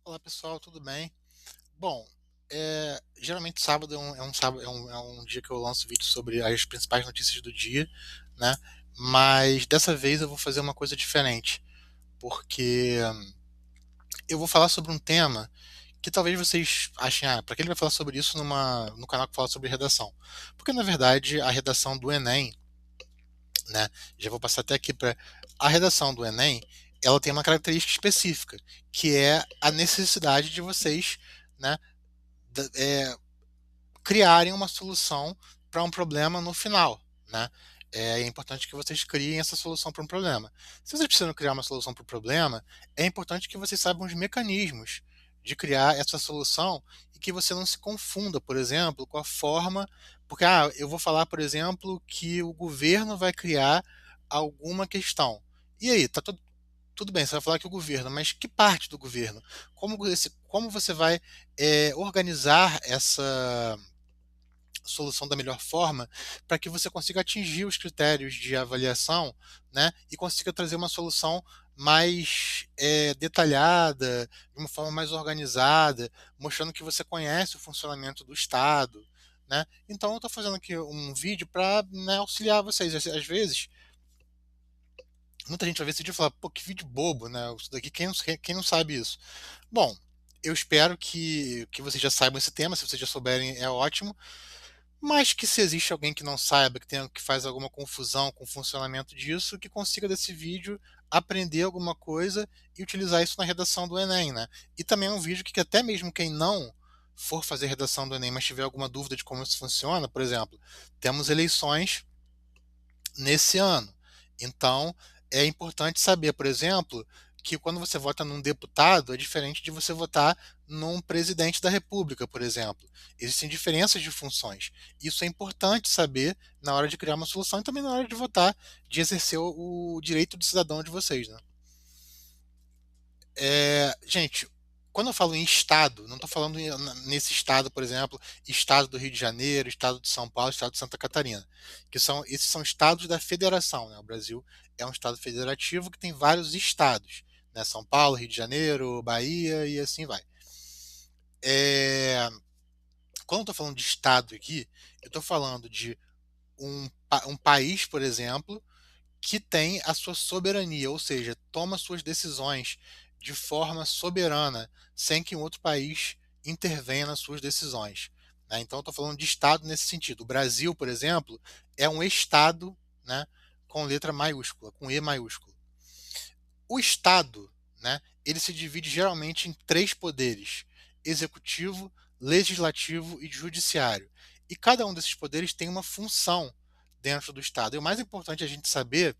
Olá pessoal, tudo bem? Bom, geralmente sábado sábado, é um dia que eu lanço vídeo sobre as principais notícias do dia, né? Mas dessa vez eu vou fazer uma coisa diferente, porque eu vou falar sobre um tema que talvez vocês achem, para que ele vai falar sobre isso no canal que fala sobre redação? Porque na verdade a redação do Enem, né? Já vou passar até aqui para a redação do Enem, ela tem uma característica específica, que é a necessidade de vocês, né, da- é, criarem uma solução para um problema no final, né? É importante que vocês criem essa solução para um problema. Se vocês precisam criar uma solução para o problema, é importante que vocês saibam os mecanismos de criar essa solução e que você não se confunda, por exemplo, com a forma. Porque eu vou falar, por exemplo, que o governo vai criar alguma questão. E aí, tá tudo bem, você vai falar que o governo, mas que parte do governo? Como você vai organizar essa solução da melhor forma para que você consiga atingir os critérios de avaliação, né, e consiga trazer uma solução mais detalhada, de uma forma mais organizada, mostrando que você conhece o funcionamento do Estado, né? Então eu estou fazendo aqui um vídeo para, né, auxiliar vocês. Às vezes, muita gente vai ver esse vídeo e falar, pô, que vídeo bobo, né? Isso daqui, quem não sabe isso? Bom, eu espero que vocês já saibam esse tema, se vocês já souberem é ótimo. Mas que se existe alguém que não saiba, que faz alguma confusão com o funcionamento disso, que consiga desse vídeo aprender alguma coisa e utilizar isso na redação do Enem, né? E também é um vídeo que até mesmo quem não for fazer redação do Enem, mas tiver alguma dúvida de como isso funciona, por exemplo, temos eleições nesse ano. Então, é importante saber, por exemplo, que quando você vota num deputado é diferente de você votar num presidente da República, por exemplo. Existem diferenças de funções. Isso é importante saber na hora de criar uma solução e também na hora de votar, de exercer o direito de cidadão de vocês, né? Gente, quando eu falo em estado, não estou falando nesse estado, por exemplo, estado do Rio de Janeiro, estado de São Paulo, estado de Santa Catarina, esses são estados da federação, né? O Brasil é um estado federativo que tem vários estados, né? São Paulo, Rio de Janeiro, Bahia e assim vai. É, quando eu estou falando de estado aqui, eu estou falando de um país, por exemplo, que tem a sua soberania, ou seja, toma suas decisões de forma soberana, sem que um outro país intervenha nas suas decisões, né? Então, eu estou falando de Estado nesse sentido. O Brasil, por exemplo, é um Estado, né, com letra maiúscula, com E maiúsculo. O Estado, né, ele se divide geralmente em três poderes: executivo, legislativo e judiciário. E cada um desses poderes tem uma função dentro do Estado. E o mais importante é a gente saber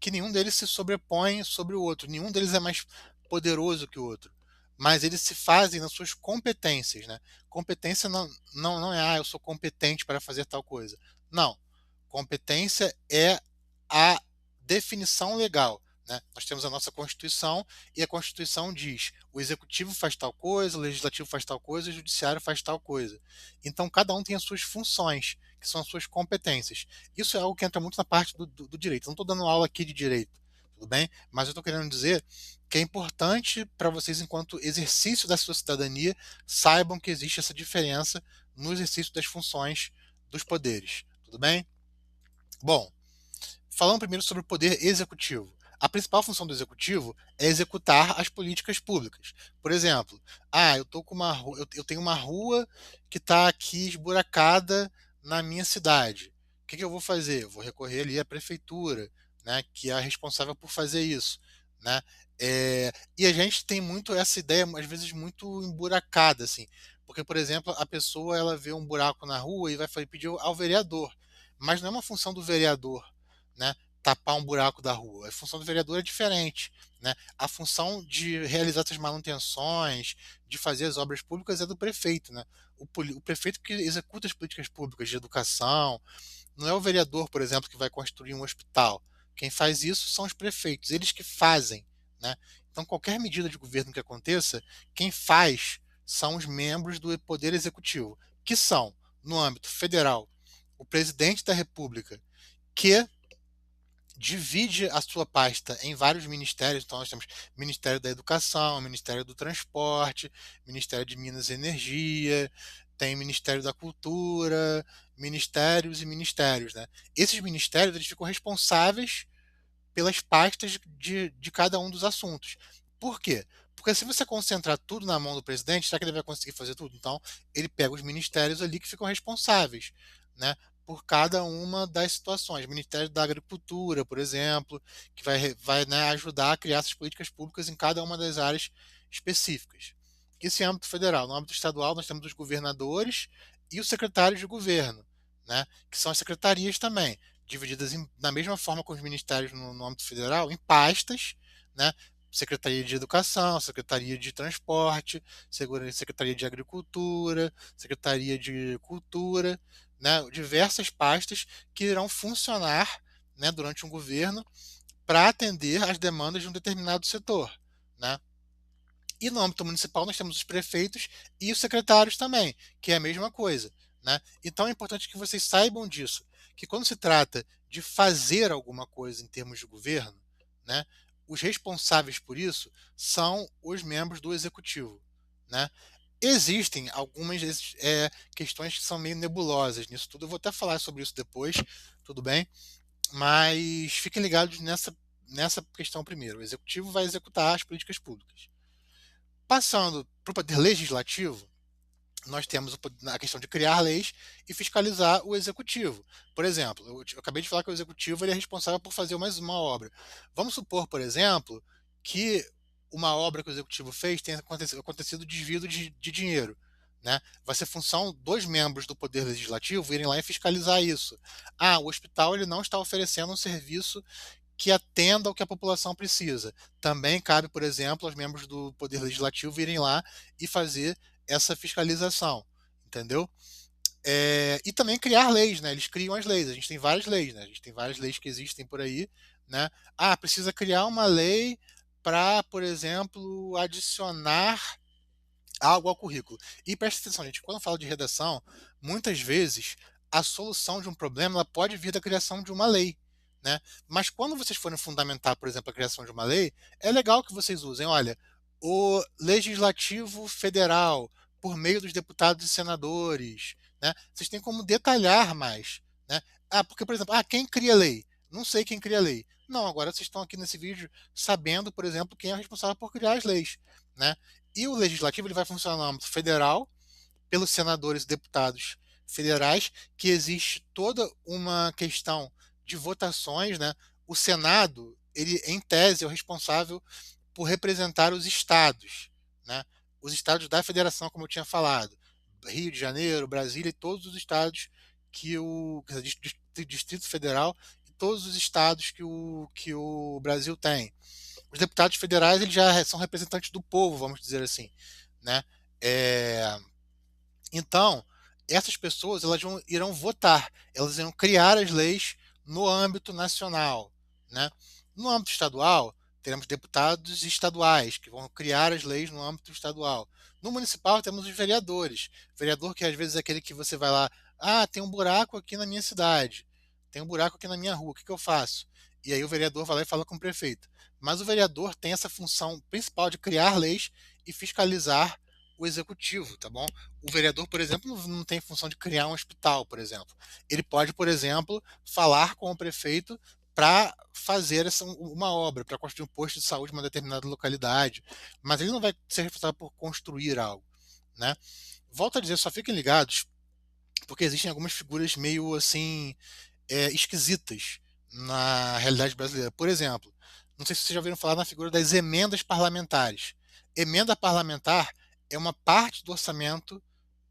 que nenhum deles se sobrepõe sobre o outro, nenhum deles é mais poderoso que o outro, mas eles se fazem nas suas competências, né? Competência não é, eu sou competente para fazer tal coisa. Não. Competência é a definição legal. Né? Nós temos a nossa Constituição e a Constituição diz: o executivo faz tal coisa, o legislativo faz tal coisa, o judiciário faz tal coisa. Então, cada um tem as suas funções, que são as suas competências. Isso é algo que entra muito na parte do direito. Eu não estou dando aula aqui de direito, tudo bem? Mas eu estou querendo dizer que é importante para vocês, enquanto exercício da sua cidadania, saibam que existe essa diferença no exercício das funções dos poderes, tudo bem? Bom, falando primeiro sobre o poder executivo. A principal função do executivo é executar as políticas públicas. Por exemplo, eu tenho uma rua que está aqui esburacada na minha cidade. O que eu vou fazer? Eu vou recorrer ali à prefeitura, né, que é a responsável por fazer isso, né? E a gente tem muito essa ideia, às vezes muito emburacada, assim, porque, por exemplo, a pessoa ela vê um buraco na rua e vai pedir ao vereador, mas não é uma função do vereador, né, tapar um buraco da rua. A função do vereador é diferente, né? A função de realizar essas manutenções, de fazer as obras públicas é do prefeito, né? O prefeito que executa as políticas públicas de educação, não é o vereador, por exemplo, que vai construir um hospital. Quem faz isso são os prefeitos, eles que fazem, né? Então, qualquer medida de governo que aconteça, quem faz são os membros do Poder Executivo, que são, no âmbito federal, o presidente da República, que divide a sua pasta em vários ministérios. Então, nós temos Ministério da Educação, Ministério do Transporte, Ministério de Minas e Energia, tem Ministério da Cultura, ministérios e ministérios, né? Esses ministérios eles ficam responsáveis pelas pastas de cada um dos assuntos. Por quê? Porque se você concentrar tudo na mão do presidente, será que ele vai conseguir fazer tudo? Então, ele pega os ministérios ali que ficam responsáveis, né, por cada uma das situações. O Ministério da Agricultura, por exemplo, que vai, né, ajudar a criar essas políticas públicas em cada uma das áreas específicas. Isso em âmbito federal. No âmbito estadual, nós temos os governadores e os secretários de governo, né, que são as secretarias também divididas da mesma forma com os ministérios no âmbito federal, em pastas, né? Secretaria de Educação, Secretaria de Transporte, Secretaria de Agricultura, Secretaria de Cultura, né? Diversas pastas que irão funcionar, né, durante um governo para atender às demandas de um determinado setor, né? E no âmbito municipal nós temos os prefeitos e os secretários também, que é a mesma coisa, né? Então é importante que vocês saibam disso, que quando se trata de fazer alguma coisa em termos de governo, né, os responsáveis por isso são os membros do executivo, né? Existem algumas questões que são meio nebulosas nisso tudo. Eu vou até falar sobre isso depois, tudo bem? Mas fiquem ligados nessa questão primeiro. O executivo vai executar as políticas públicas. Passando para o poder legislativo, nós temos a questão de criar leis e fiscalizar o executivo. Por exemplo, eu acabei de falar que o executivo ele é responsável por fazer mais uma obra. Vamos supor, por exemplo, que uma obra que o executivo fez tenha acontecido desvio de dinheiro. Né? Vai ser função dos membros do Poder Legislativo irem lá e fiscalizar isso. Ah, o hospital ele não está oferecendo um serviço que atenda ao que a população precisa. Também cabe, por exemplo, aos membros do Poder Legislativo irem lá e fazer essa fiscalização, entendeu? E também criar leis, né? Eles criam as leis. A gente tem várias leis, né? A gente tem várias leis que existem por aí, né? Ah, precisa criar uma lei para, por exemplo, adicionar algo ao currículo. E preste atenção, gente, quando eu falo de redação, muitas vezes a solução de um problema ela pode vir da criação de uma lei, né? Mas quando vocês forem fundamentar, por exemplo, a criação de uma lei, é legal que vocês usem, olha, o legislativo federal, por meio dos deputados e senadores, né? Vocês têm como detalhar mais, né? Ah, porque, por exemplo, quem cria lei? Não sei quem cria lei. Não, agora vocês estão aqui nesse vídeo sabendo, por exemplo, quem é responsável por criar as leis, né? E o legislativo ele vai funcionar no âmbito federal, pelos senadores e deputados federais, que existe toda uma questão de votações, né? O Senado, ele em tese é o responsável por representar os estados, né? Os estados da federação, como eu tinha falado, Rio de Janeiro, Brasília e todos os estados quer dizer, Distrito Federal e todos os estados que o Brasil tem. Os deputados federais eles já são representantes do povo, vamos dizer assim, né? É, então, essas pessoas irão votar, elas irão criar as leis no âmbito nacional, né? No âmbito estadual, teremos deputados estaduais que vão criar as leis no âmbito estadual. No municipal, temos os vereadores. Vereador que às vezes é aquele que você vai lá, tem um buraco aqui na minha cidade, tem um buraco aqui na minha rua, o que que eu faço? E aí o vereador vai lá e fala com o prefeito. Mas o vereador tem essa função principal de criar leis e fiscalizar o executivo, tá bom? O vereador, por exemplo, não tem função de criar um hospital, por exemplo. Ele pode, por exemplo, falar com o prefeito para fazer uma obra, para construir um posto de saúde em uma determinada localidade, mas ele não vai ser responsável por construir algo, né? Volto a dizer, só fiquem ligados, porque existem algumas figuras meio assim esquisitas na realidade brasileira. Por exemplo, não sei se vocês já ouviram falar na figura das emendas parlamentares. Emenda parlamentar é uma parte do orçamento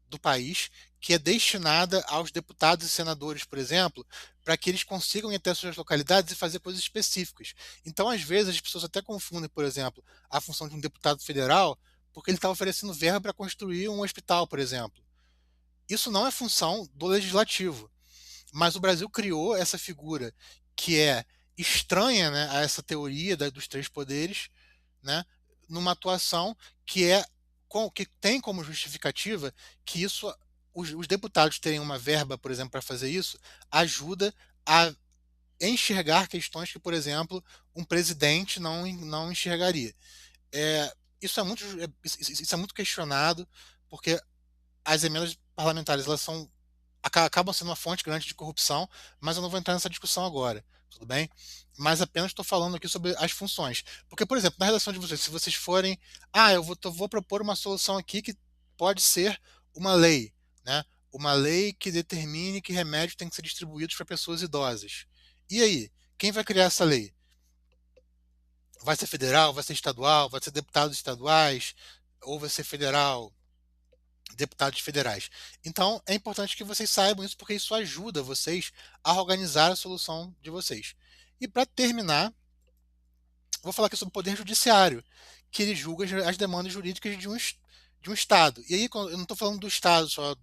do país que é destinada aos deputados e senadores, por exemplo, para que eles consigam ir até suas localidades e fazer coisas específicas. Então, às vezes, as pessoas até confundem, por exemplo, a função de um deputado federal porque ele está oferecendo verba para construir um hospital, por exemplo. Isso não é função do legislativo. Mas o Brasil criou essa figura que é estranha, né, a essa teoria dos três poderes, né, numa atuação que tem como justificativa que os deputados terem uma verba, por exemplo, para fazer isso, ajuda a enxergar questões que, por exemplo, um presidente não enxergaria. É, isso é muito questionado, porque as emendas parlamentares elas acabam sendo uma fonte grande de corrupção, mas eu não vou entrar nessa discussão agora, tudo bem? Mas apenas estou falando aqui sobre as funções. Porque, por exemplo, na redação de vocês, se vocês forem, eu vou propor uma solução aqui que pode ser uma lei, né? Uma lei que determine que remédios têm que ser distribuídos para pessoas idosas. E aí, quem vai criar essa lei? Vai ser federal, vai ser estadual, vai ser deputados estaduais, ou vai ser federal, deputados federais. Então, é importante que vocês saibam isso, porque isso ajuda vocês a organizar a solução de vocês. E para terminar, vou falar aqui sobre o Poder Judiciário, que ele julga as demandas jurídicas de um Estado. E aí, eu não estou falando do Estado só,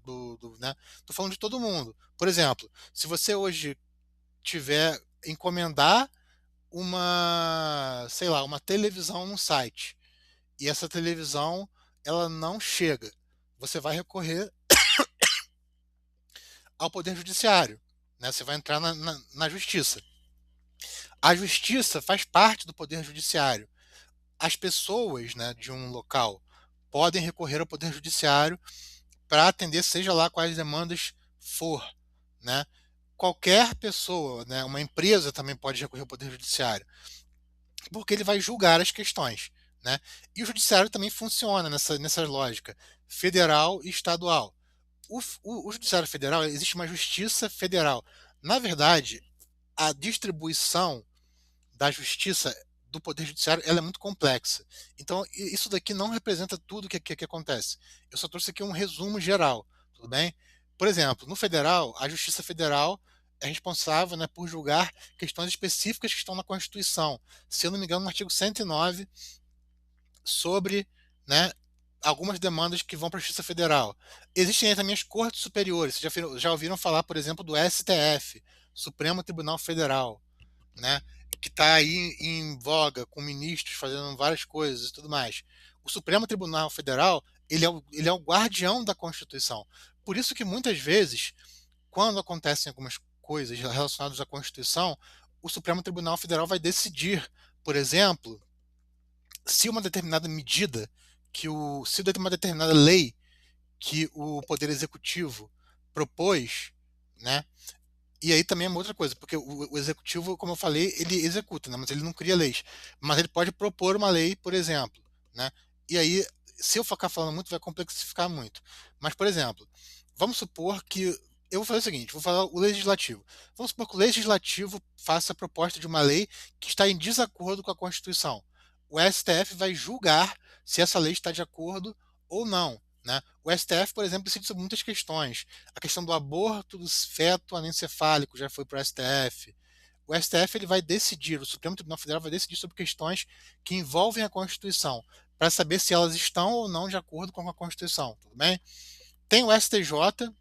né? Estou falando de todo mundo. Por exemplo, se você hoje tiver encomendar sei lá, uma televisão num site, e essa televisão ela não chega, você vai recorrer ao Poder Judiciário, né? Você vai entrar na Justiça. A Justiça faz parte do Poder Judiciário. As pessoas, né, de um local podem recorrer ao Poder Judiciário para atender, seja lá quais demandas for, né? Qualquer pessoa, né, uma empresa também pode recorrer ao Poder Judiciário, porque ele vai julgar as questões, né? E o Judiciário também funciona nessa lógica federal e estadual. O Judiciário Federal, existe uma Justiça Federal. Na verdade, a distribuição da justiça do Poder Judiciário ela é muito complexa. Então, isso daqui não representa tudo que acontece. Eu só trouxe aqui um resumo geral, tudo bem? Por exemplo, no federal, a Justiça Federal é responsável, né, por julgar questões específicas que estão na Constituição. Se eu não me engano, no artigo 109, sobre, né, algumas demandas que vão para a Justiça Federal. Existem aí também as cortes superiores. Vocês já ouviram falar, por exemplo, do STF, Supremo Tribunal Federal, né, que está aí em voga com ministros fazendo várias coisas e tudo mais. O Supremo Tribunal Federal ele é o guardião da Constituição. Por isso que muitas vezes, quando acontecem algumas coisas relacionadas à Constituição, o Supremo Tribunal Federal vai decidir, por exemplo, se uma determinada medida se uma determinada lei que o Poder Executivo propôs, né? E aí também é uma outra coisa, porque o executivo, como eu falei, ele executa, né? Mas ele não cria leis. Mas ele pode propor uma lei, por exemplo, né? E aí, se eu ficar falando muito, vai complexificar muito. Mas, por exemplo, vamos supor que eu vou fazer o seguinte, vou falar o legislativo. Vamos supor que o legislativo faça a proposta de uma lei que está em desacordo com a Constituição. O STF vai julgar se essa lei está de acordo ou não, né? O STF, por exemplo, decide sobre muitas questões. A questão do aborto do feto anencefálico já foi para o STF. O STF ele vai decidir, o Supremo Tribunal Federal vai decidir sobre questões que envolvem a Constituição, para saber se elas estão ou não de acordo com a Constituição, tudo bem? Tem o STJ,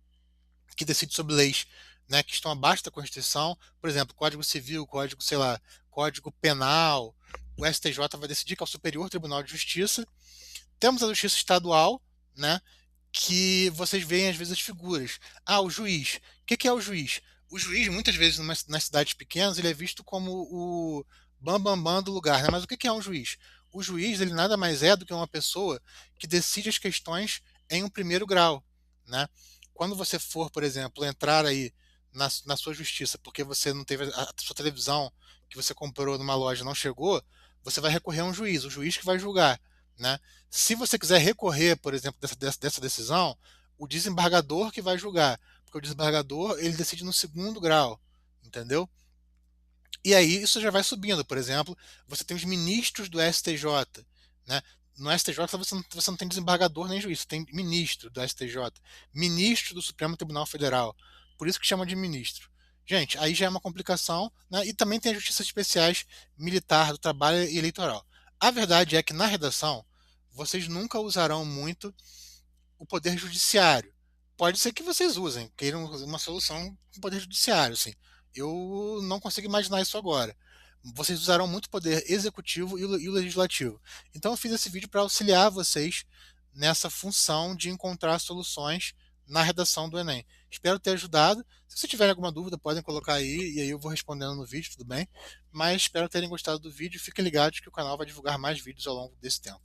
que decide sobre leis, né, que estão abaixo da Constituição, por exemplo, Código Civil, Código, sei lá, Código Penal. O STJ vai decidir que é o Superior Tribunal de Justiça. Temos a Justiça Estadual, né, que vocês veem às vezes as figuras. Ah, o juiz. O que é o juiz? O juiz, muitas vezes, nas cidades pequenas, ele é visto como o bambambam bam, bam do lugar, né? Mas o que é um juiz? O juiz, ele nada mais é do que uma pessoa que decide as questões em um primeiro grau, né? Quando você for, por exemplo, entrar aí na sua justiça porque você não teve a sua televisão que você comprou numa loja não chegou, você vai recorrer a um juiz, o juiz que vai julgar, né? Se você quiser recorrer, por exemplo, dessa decisão, o desembargador que vai julgar, porque o desembargador ele decide no segundo grau, entendeu? E aí isso já vai subindo. Por exemplo, você tem os ministros do STJ, né? No STJ você não tem desembargador nem juiz, você tem ministro do STJ, ministro do Supremo Tribunal Federal. Por isso que chama de ministro. Gente, aí já é uma complicação, né? E também tem as justiças especiais militar, do trabalho e eleitoral. A verdade é que na redação vocês nunca usarão muito o poder judiciário. Pode ser que vocês usem, queiram uma solução com o poder judiciário, assim. Eu não consigo imaginar isso agora. Vocês usarão muito o poder executivo e o legislativo. Então eu fiz esse vídeo para auxiliar vocês nessa função de encontrar soluções na redação do Enem. Espero ter ajudado. Se você tiver alguma dúvida, podem colocar aí e aí eu vou respondendo no vídeo, tudo bem? Mas espero terem gostado do vídeo. Fiquem ligados que o canal vai divulgar mais vídeos ao longo desse tempo.